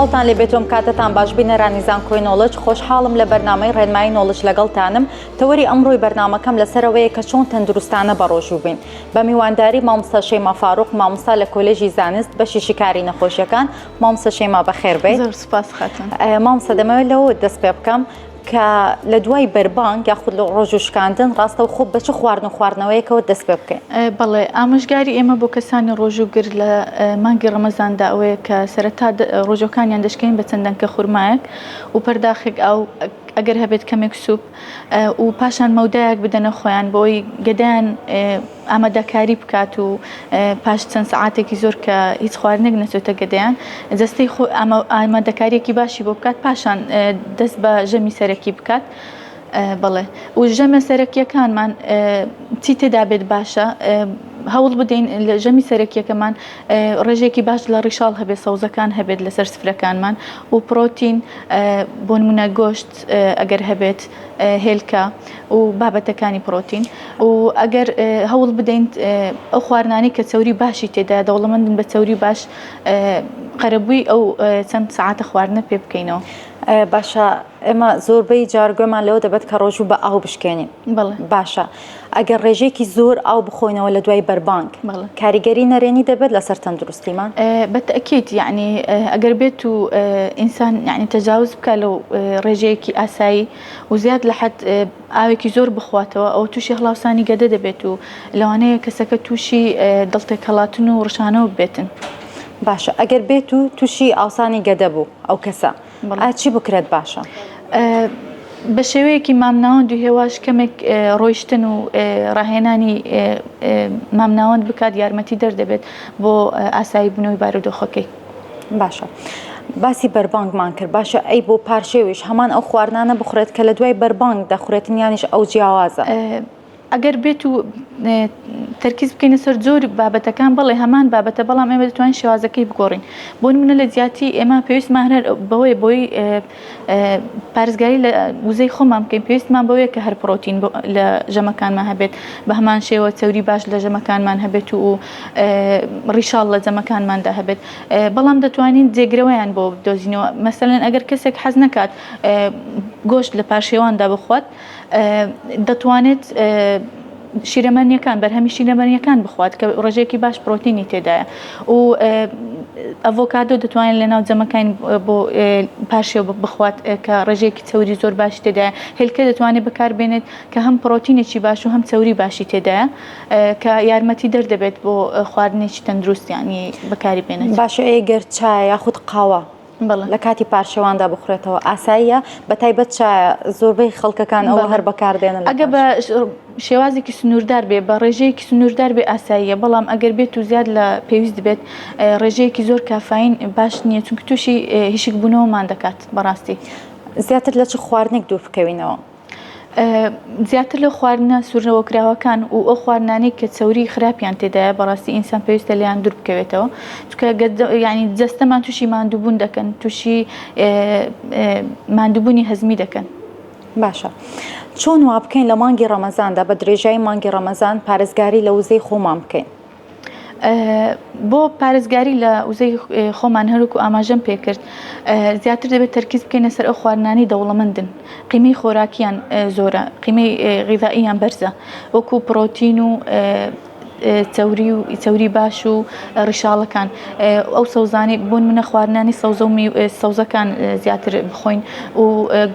خۆشحاڵتان لێ بێتۆم کاتتان باش بینەرانی زانکۆی نۆڵج خۆشحاڵم لە بەرنامەی ڕێنمایی نۆڵج لەگەڵتانم تەوەری ئەمڕۆی بەرنامەکەم لەسەرەوەیە کە چۆن تەندروستانە بەڕۆژوو بین بە میوانداری مامۆستا شەیما فاروق مامۆستا لە کۆلێژی زانست بەشی شکاری نەخۆشیەکان مامۆستا شەیما بەخێر بێت. زۆر سوپاس خاتون. مامۆستا دەمەوێت لەوە دەست پێ بکەم کە لە دوای بەربانگ یاخود لە ڕۆژوشکاندن ڕاستە و خۆ بە چ خواردن و خواردنەوەیەکەوە دەست پێ بکەین؟ بەڵێ ئامۆژگاری ئێمە بۆ کەسانی ڕۆژوگر لە مانگی ڕەمەزاندا ئەوەیە کە سەرەتا ڕۆژەکانیان دەشکەین بە چەندەنکە خورمایەک و پەرداخێک ئەو ئەگەر هەبێت کەمێک سوپ و پاشان مەودایەک بدەنە خۆیان بۆی گەدایان ئامادەکاری بکات و پاش چەند سەعاتێکی زۆر کە هیچ خواردنێک نەچێتە گەدایان جەستەی ئامادەکاریەکی باشی بۆ بکات پاشان دەست بە ژەمی سەرەکی بکات. بەڵێ و ژەمە سەرەکیەکانمان چی تێدا بێت باشە هەوڵ بدەین لە ژەمی سەرەکیەکەمان ڕێژێکی باش لە ڕیشاڵ هەبێت سەوزەکان هەبێت لەسەر سفرەکانمان و پرۆتین بۆ نمونە گۆشت ئەگەر هەبێت هێلکە و بابەتەکانی پرۆتین و ئەگەر هەوڵ بدەین ئەو خواردنانی کە چەوری باشی تێدا دەوڵەمەندن بە چەوری باش قەرەبووی ئەو چەند سەعاتە خواردنە پێ بکەینەوە. باشە ئێمە زۆربەی جارگۆمان لەوە دەبێت کە ڕۆژوو بە ئاو بشکێنین. باشە ئەگەر ڕێژێکی زۆر ئاو بخۆینەوە لە دوای بەربانگ کاریگەری نەرێنی دەبێت لەسەر تەندروستیمان؟ بەتەکید یعنی ئەگەر بێت و ئینسان یعنی تەجاوز بکە لەو ڕێژەیەکی ئاسایی و زیاد لە حەد ئاوێکی زۆر بخواتەوە ئەو تووشی هەڵاوسانی گەدە دەبێت و لەوانەیە کەسەکە تووشی دڵتێک هەڵاتن و ڕشانەوە بێتن. باشە ئەگەر بێت و تووشی ئاوسانی گەدە بوو ئەو کەسە چی بکرێت باشە؟ بە شێوەیەکی مامناوەند و هێواش کەمێک ڕۆیشتن و ڕاهێنانی مامناوەند بکات یارمەتی دەردەبێت بۆ ئاسایی بنەوەی بارودۆخەکەی. باشە باسی بەربانگمان کرد باشە ئەی بۆ پارشێویش هەمان ئەو خواردنانە بخورێت کە لە دوای بەربانگ دەخورێتن یانیش ئەو جیاوازە؟ ئەگەر بێت و تەرکیز بکەینە سەر جۆر بابەتەکان بڵێ هەمان بابەتە بەڵام ئێمە دەتوانین شێوازەکەی بگۆڕین بۆ نمونە لە زیاتی ئێمە پێویستمان هەر بۆی پارێزگاری لە وزەی خۆمان بکەین پێویستمان بەوەیە کە هەر پرۆتین لە ژەمەکانمان هەبێت بە هەمان شێوە چەوری باش لە ژەمەکانمان هەبێت و ڕیشاڵ لە جەمەکانماندا هەبێت بەڵام دەتوانین جێگرەوەیان بۆ بدۆزینەوە مەسەلەن ئەگەر کەسێک حەز نەکات گۆشت لە پاشێواندا بخوات دەتوانێت شیرەمەنیەکان بەرهەمی شیرەمەنیەکان بخوات کە ڕێژێکی باش پرۆتینی تێدایە و ئەڤۆکادۆ دەتوانێت لە ناو جەمەکان بۆ پاشێو بخوات کە ڕێژێکی چەوری زۆر باشی تێدایە هێلکە دەتوانێت بەکاربێنێت کە هەم پرۆتینێکی باش و هەم چەوری باشی تێدایە کە یارمەتی دەردەبێت بۆ خواردنێکی تەندروستیانی بەکاری بێنێت. باشە ئەگەر چای یاخود قاوە لە کاتی پارشەواندا بخورێتەوە ئاساییە بە تایبەت چایە زۆربەی خەڵکەکان ئەوە هەر بەکاردێنن ئەگە بە شێوازێکی سنووردار بێ بە ڕێژەیەکی سنووردار بێ ئاساییە بەڵام ئەگەر بێت و زیاد لە پێویست بێت ڕێژەیەکی زۆر کافین باش نییە چونکە تووشی هیشک بوونەوەمان دەکات بەڕاستی. زیاتر لە چ خواردنێک دوور بکەوینەوە؟ زیاتر لە خواردنە سوورنەوەکراوەکان و ئەو خواردنانی کە چەوری خراپیان تێدایە بەڕاستی ئینسان پێویستە لەیان دوور بکەوێتەوە چونکە ینی جەستەمان تووشی ماندووبوون دەکەن تووشی ماندووبوونی هەزمی دەکەن. باشە چۆن وا بکەین لە مانگی ڕەمەزاندا بە درێژایی مانگی ڕەمەزان پارێزگاری لە وزەی خۆمان بکەین؟ بۆ پارێزگاری لە وزەی خۆمان هەروکو ئاماژەم پێکرد زیاتر دەبێت تەرکیز بکەینە سەر ئەو خواردنانی دەوڵەمەندن قیمەی خۆراکیان زۆرە قیمەی غیذائیان بەرزە وەکو پرۆتین و چەوری باش و ڕیشاڵەکان ئەو سەوزانی بوون منە خواردنانی سەوزەکان زیاتر بخۆین و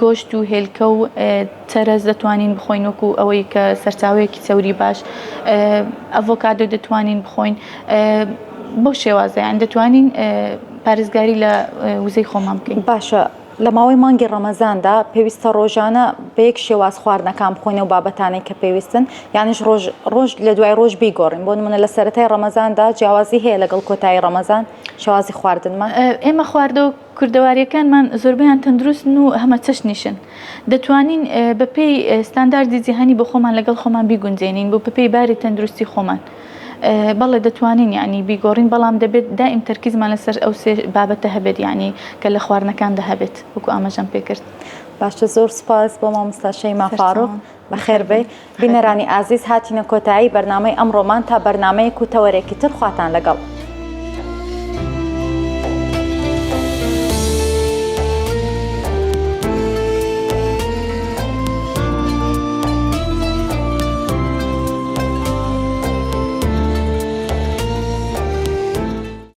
گۆشت و هێلکە و چەرەز دەتوانین بخۆین وەکو ئەوەی کە سەرچاوەیەکی چەوری باش ئەڤۆکادۆ دەتوانین بخۆین بۆ شێوازەیان دەتوانین پارێزگاری لە وزەی خۆمان بکەین. باشە لە ماوەی مانگی ڕەمەزاندا پێویستە ڕۆژانە بە یەک شێواز خواردنەکان بخۆینە و بابەتانەی کە پێویستن یانیش ڕۆژ لە دوای ڕۆژ بیگۆڕین بۆ نمونە لە سەرەتای ڕەمەزاندا جیاوازی هەیە لەگەڵ کۆتایی ڕەمەزان شێوازی خواردنمان؟ ئێمە خواردە و کوردەواریەکانمان زۆربیان تەندروستن و هەمە چەشنیشن دەتوانین بەپێی ستانداردی جیهانی بۆ خۆمان لەگەڵ خۆمان بیگونجێنین بۆ بەپێی باری تەندروستی خۆمان. بەڵێ دەتوانین یعنی بیگۆڕین بەڵام دەبێت دائیم تەرکیزمان لەسەر ئەو سێ بابەتە هەبێت یعنی کە لە خواردنەکاندا هەبێت وەکو ئاماژەم پێکرد. باشە زۆر سپاس بۆ مامۆستا شەیما فاروق بەخێر بێ. بینەرانی ئازیز هاتینە کۆتایی بەرنامەی ئەمڕۆمان تا بەرنامەیەک و تەوەرێکی تر خواتان لەگەڵ.